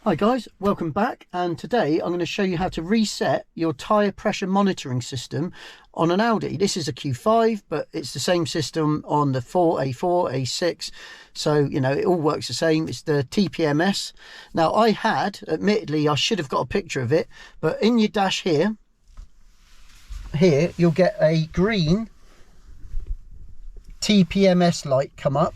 Hi guys, welcome back, and today I'm going to show you how to reset your tyre pressure monitoring system on an Audi. This is a Q5, but it's the same system on the A4, A6, so you know it all works the same. It's the T.P.M.S. Now admittedly I should have got a picture of it, but in your dash here you'll get a green T.P.M.S light come up,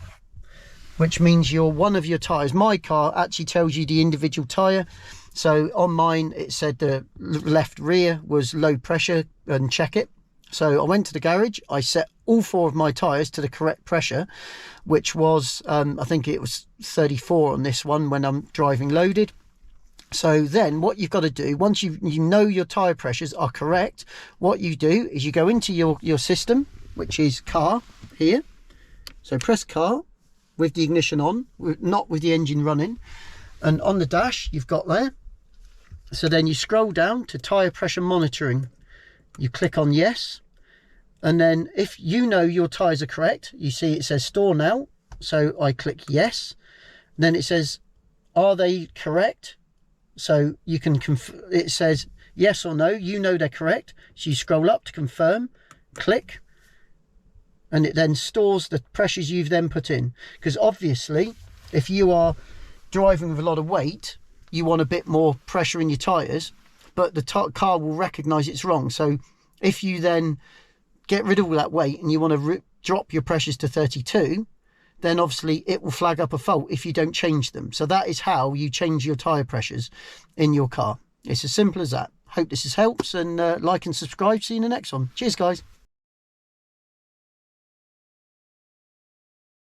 which means one of your tyres. My car actually tells you the individual tyre. So on mine, it said the left rear was low pressure and check it. So I went to the garage, I set all 4 of my tyres to the correct pressure, which was, I think it was 34 on this one when I'm driving loaded. So then what you've got to do, once you know your tyre pressures are correct, what you do is you go into your system, which is car here. So press car with the ignition on, not with the engine running, and on the dash you've got there. So then you scroll down to tyre pressure monitoring, you click on yes, and then if you know your tyres are correct, you see it says store now, so I click yes. Then it says are they correct, so you can it says yes or no, you know they're correct, so you scroll up to confirm, click, and it then stores the pressures you've then put in. Because obviously if you are driving with a lot of weight, you want a bit more pressure in your tyres, but the car will recognise it's wrong. So if you then get rid of all that weight and you want to drop your pressures to 32, then obviously it will flag up a fault if you don't change them. So that is how you change your tyre pressures in your car. It's as simple as that. Hope this helps, and like and subscribe. See you in the next one. Cheers guys.